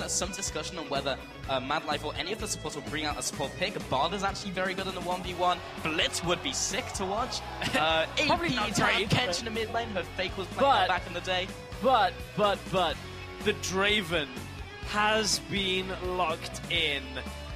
some discussion on whether Mad Life or any of the supports will bring out a support pick. Bard is actually very good in the 1v1. Blitz would be sick to watch. Probably not great. Kench in the mid lane. Her fake was playing back in the day. But the Draven has been locked in.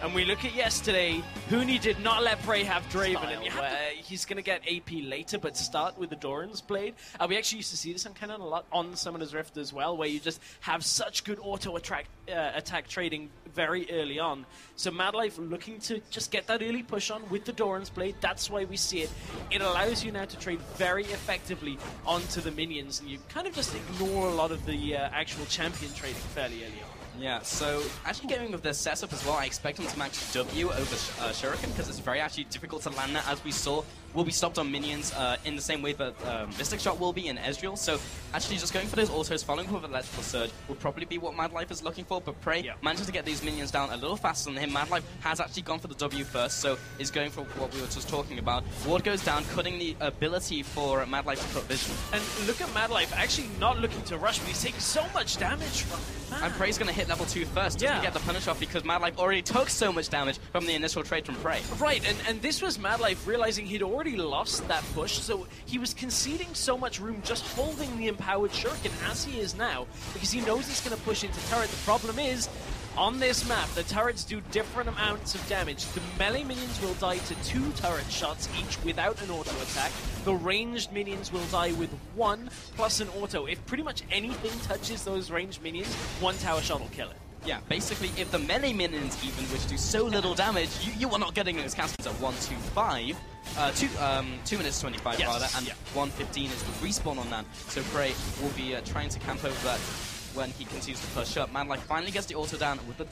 And we look at yesterday, Huni did not let Prey have Draven, and he's going to get AP later, but start with the Doran's Blade. We actually used to see this on Canon a lot on Summoner's Rift as well, where you just have such good auto-attack trading very early on. So Mad Life looking to just get that early push on with the Doran's Blade. That's why we see it. It allows you now to trade very effectively onto the minions, and you kind of just ignore a lot of the actual champion trading fairly early on. Yeah, so actually going with this setup as well, I expect him to max W over Shuriken, because it's very actually difficult to land that, as we saw. Will be stopped on minions in the same way that Mystic Shot will be in Ezreal. So actually just going for those autos, following with Electrical Surge, will probably be what Mad Life is looking for, but Prey manages to get these minions down a little faster than him. Mad Life has actually gone for the W first, so is going for what we were just talking about. Ward goes down, cutting the ability for Mad Life to put vision. And look at Mad Life actually not looking to rush, but he's taking so much damage from it. Man. And Prey's going to hit level 2 first to get the punish off, because Mad Life already took so much damage from the initial trade from Prey. Right, and this was Mad Life realizing he'd already lost that push, so he was conceding so much room just holding the empowered Shuriken as he is now, because he knows he's going to push into turret. The problem is, on this map, the turrets do different amounts of damage. The melee minions will die to 2 turret shots each without an auto attack. The ranged minions will die with 1 plus an auto. If pretty much anything touches those ranged minions, 1 tower shot will kill it. Yeah, basically, if the melee minions even, which do so little damage, you are not getting those casters at 1-2-5. 2 minutes 25 rather, and 1:15 is the respawn on that. So Prey will be trying to camp over that when he continues to push up. Mad Life finally gets the auto down with the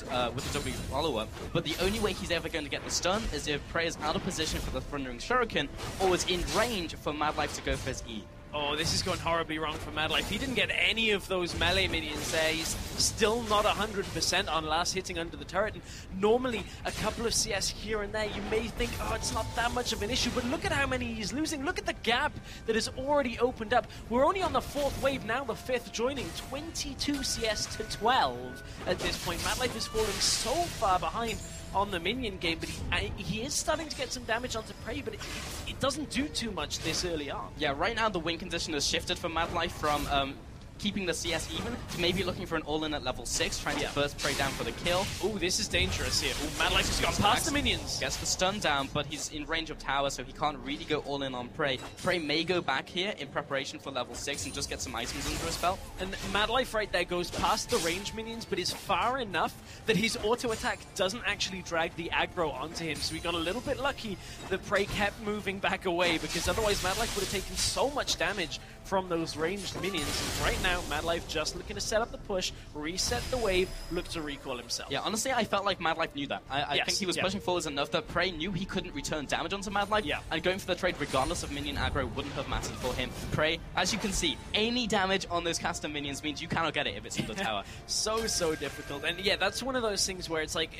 W follow-up, but the only way he's ever going to get the stun is if Prey is out of position for the Thundering Shuriken, or is in range for Mad Life to go for his E. Oh, this is going horribly wrong for Mad Life. He didn't get any of those melee minions there. He's still not 100% on last hitting under the turret. And normally, a couple of CS here and there, you may think, oh, it's not that much of an issue. But look at how many he's losing. Look at the gap that has already opened up. We're only on the 4th wave now, the 5th joining. 22 CS to 12 at this point. Mad Life is falling so far behind on the minion game, but he is starting to get some damage onto Prey, but it doesn't do too much this early on. Yeah, right now the win condition has shifted for Mad Life from keeping the CS even to maybe looking for an all-in at level 6, trying to first Prey down for the kill. Ooh, this is dangerous here. Ooh, Mad Life has gone past the minions. Gets the stun down, but he's in range of tower, so he can't really go all-in on Prey. Prey may go back here in preparation for level 6 and just get some items under his belt. And Mad Life right there goes past the range minions, but is far enough that his auto-attack doesn't actually drag the aggro onto him, so we got a little bit lucky that Prey kept moving back away, because otherwise Mad Life would have taken so much damage from those ranged minions. And right now, Mad Life just looking to set up the push, reset the wave, look to recall himself. Yeah, honestly, I felt like Mad Life knew that. I think he was pushing forwards enough that Prey knew he couldn't return damage onto Mad Life, and going for the trade regardless of minion aggro wouldn't have mattered for him. Prey, as you can see, any damage on those caster minions means you cannot get it if it's in the tower. So difficult. And yeah, that's one of those things where it's like,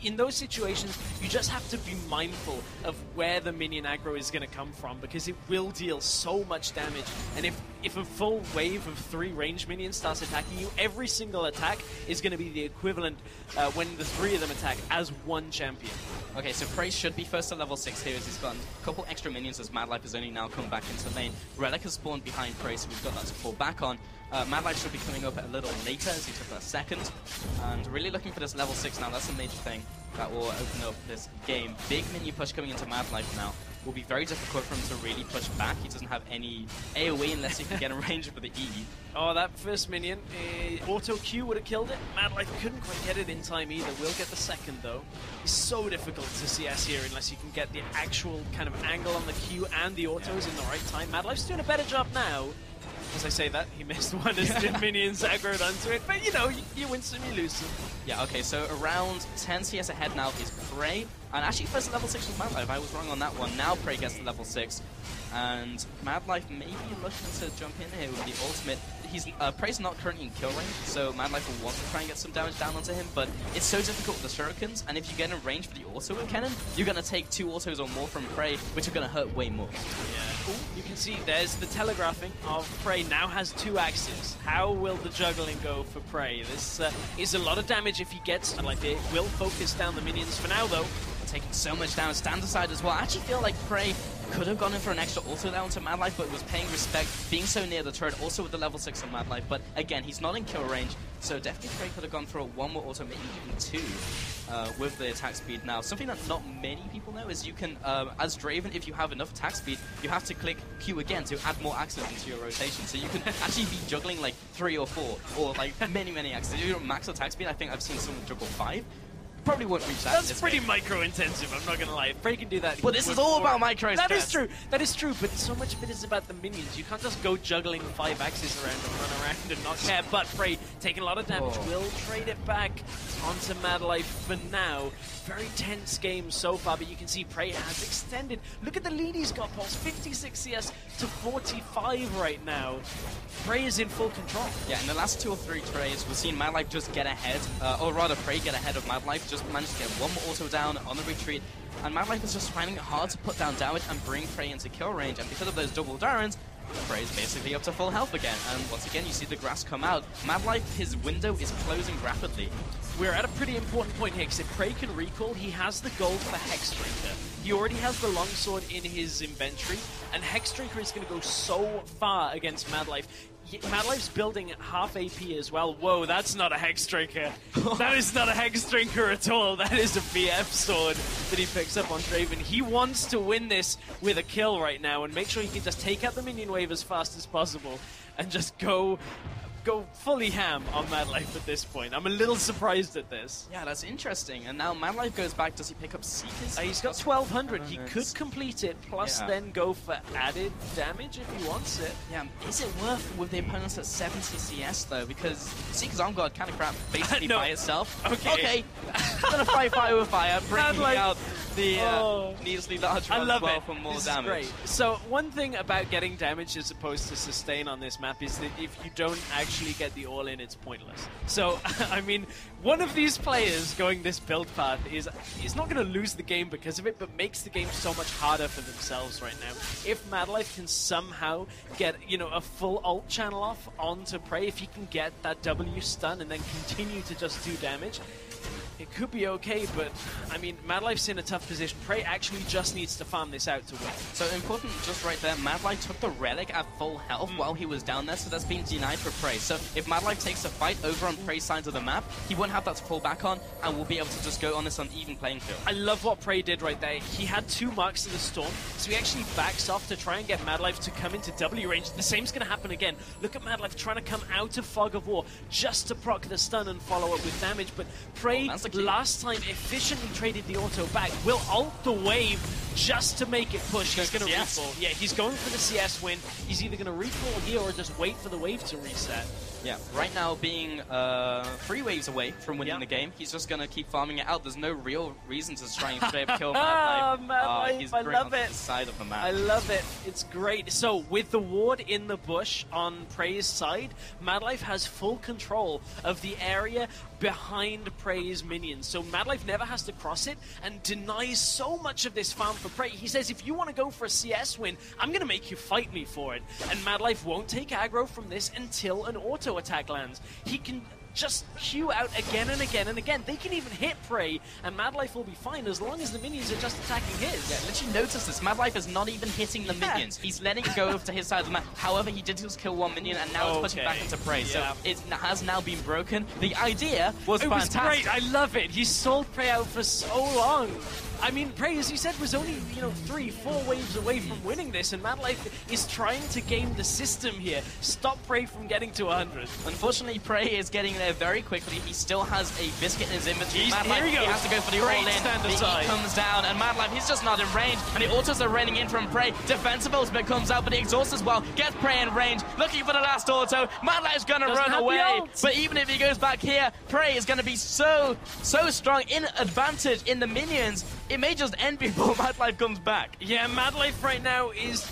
in those situations, you just have to be mindful of where the minion aggro is going to come from, because it will deal so much damage. And if a full wave of 3 ranged minions starts attacking you, every single attack is going to be the equivalent when the 3 of them attack as 1 champion. Okay, so Prey should be first to level 6 here as he's got a couple extra minions as Mad Life has only now come back into lane. Relic has spawned behind Prey, so we've got that to fall back on. Mad Life should be coming up a little later as he took that second. And really looking for this level 6 now, that's a major thing that will open up this game. Big minion push coming into Mad Life now. Will be very difficult for him to really push back. He doesn't have any AoE unless he can get in range for the E. Oh, that first minion, auto Q would have killed it. Mad Life couldn't quite get it in time either. Will get the second though. It's so difficult to CS here unless you can get the actual kind of angle on the Q and the autos in the right time. Mad Life's doing a better job now. As I say that, he missed one as the minions aggroed onto it, but you know, you win some, you lose some. Yeah, okay, so around 10 CS ahead now is Prey, and actually first at level 6 was Mad Life. I was wrong on that one. Now Prey gets to level 6, and Mad Life may be looking to jump in here with the ultimate. Prey's not currently in kill range, so Mad Life will want to try and get some damage down onto him, but it's so difficult with the shurikens, and if you get in range for the auto cannon, you're going to take 2 autos or more from Prey, which are going to hurt way more. Yeah. You can see there's the telegraphing of Prey now has 2 axes. How will the juggling go for Prey? This is a lot of damage if he gets like it. Will focus down the minions for now though. Taking so much down, stand aside as well. I actually feel like Prey could have gone in for an extra auto down to Mad Life, but was paying respect, being so near the turret, also with the level 6 of Mad Life. But again, he's not in kill range, so definitely Prey could have gone for one more auto, maybe even 2. With the attack speed now. Something that not many people know is you can, as Draven, if you have enough attack speed, you have to click Q again to add more axes into your rotation. So you can actually be juggling like 3 or 4, or like many axes. If you're max attack speed, I think I've seen someone juggle 5. Probably won't reach that. That's pretty micro-intensive, I'm not gonna lie. If Prey can do that, but this is all about micro. That is true. That is true, but so much of it is about the minions. You can't just go juggling 5 axes around and run around and not care. But Prey taking a lot of damage, will trade it back onto Mad Life for now. Very tense game so far, but you can see Prey has extended. Look at the lead he's got, Pulse. 56 CS to 45 right now. Prey is in full control. Yeah, in the last 2 or 3 trades, we've seen Mad Life just get ahead, or rather Prey get ahead of Mad Life, just managed to get one more auto down on the retreat. And Mad Life is just finding it hard to put down damage and bring Prey into kill range, and because of those double Darrens, Prey is basically up to full health again. And once again, you see the grass come out. Mad Life, his window is closing rapidly. We're at a pretty important point here, because if Prey can recall, he has the gold for Hexdrinker. He already has the longsword in his inventory, and Hexdrinker is going to go so far against Mad Life. Mad Life's building half AP as well. Whoa, that's not a Hexdrinker. That is not a Hexdrinker at all. That is a BF sword that he picks up on Draven. He wants to win this with a kill right now and make sure he can just take out the minion wave as fast as possible and just go fully ham on Mad Life at this point. I'm a little surprised at this. Yeah, that's interesting. And now Mad Life goes back. Does he pick up Seekers? He's got 1200. He could complete it, plus then go for added damage if he wants it. Yeah, is it worth with the opponents at 70 CS though? Because Seeker's Arm Guard kind of crap basically by itself. Okay. Gonna fight fire with fire, breaking out the needlessly large round as well for more damage. Great. So one thing about getting damage as opposed to sustain on this map is that if you don't actually get the all-in, it's pointless. So, I mean, one of these players going this build path is not going to lose the game because of it, but makes the game so much harder for themselves right now. If Mad Life can somehow get, you know, a full ult channel off onto Prey, if he can get that W stun and then continue to just do damage, it could be okay, but, I mean, Mad Life's in a tough position. Prey actually just needs to farm this out to win. So important just right there, Mad Life took the Relic at full health while he was down there, so that's been denied for Prey. So if Mad Life takes a fight over on Prey's sides of the map, he won't have that to fall back on, and will be able to just go on this uneven playing field. I love what Prey did right there. He had 2 marks in the storm, so he actually backs off to try and get Mad Life to come into W range. The same's going to happen again. Look at Mad Life trying to come out of Fog of War just to proc the stun and follow up with damage, but Prey last time efficiently traded the auto back. Will ult the wave just to make it push. He's going to recall. Yeah, he's going for the CS win. He's either going to recall here or just wait for the wave to reset. Yeah, right now being 3 waves away from winning the game, he's just going to keep farming it out. There's no real reason to try and straight up kill Mad Life. Mad Life, he's I love it. The side of the map. I love it. It's great. So with the ward in the bush on Prey's side, Mad Life has full control of the area behind Prey's minions. So Mad Life never has to cross it and denies so much of this farm for Prey. He says, if you want to go for a CS win, I'm going to make you fight me for it. And Mad Life won't take aggro from this until an auto attack lands. He can just queue out again and again and again. They can even hit Prey, and Mad Life will be fine as long as the minions are just attacking his. Yeah, literally notice this. Mad Life is not even hitting the minions. He's letting it go over to his side of the map. However, he did just kill 1 minion, and now it's pushing back into Prey. So it has now been broken. The idea was fantastic. It was great. I love it. He sold Prey out for so long. I mean, Prey, as you said, was only, 3-4 waves away from winning this, and Mad Life is trying to game the system here. Stop Prey from getting to 100. Unfortunately, Prey is getting there very quickly. He still has a biscuit in his inventory. Mad Life, he has to go for the all-in. He comes down, and Mad Life, he's just not in range, and the autos are raining in from Prey. Defensive ultimate comes out, but the exhaust as well. Gets Prey in range, looking for the last auto. Mad Life's gonna run away, but even if he goes back here, Prey is gonna be so strong in advantage in the minions. It may just end before Mad Life comes back. Yeah, Mad Life right now is,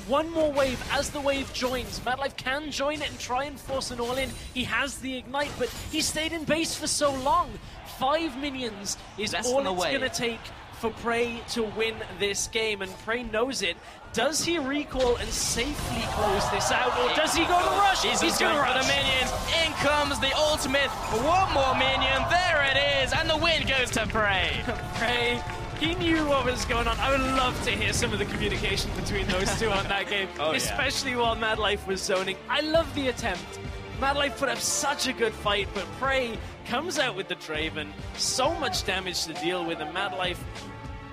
one more wave. As the wave joins, Mad Life can join it and try and force an all-in. He has the ignite, but he stayed in base for so long. 5 minions is all it's going to take for Prey to win this game, and Prey knows it. Does he recall and safely close this out, or does he go to rush? He's going for the minions. In comes the ultimate. One more minion. There it is, and the win goes to Prey. Prey, he knew what was going on. I would love to hear some of the communication between those two on that game, especially while Mad Life was zoning. I love the attempt. Mad Life put up such a good fight, but Prey comes out with the Draven. So much damage to deal with, and Mad Life,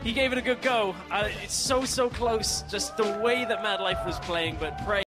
he gave it a good go. It's so close, just the way that Mad Life was playing, but Prey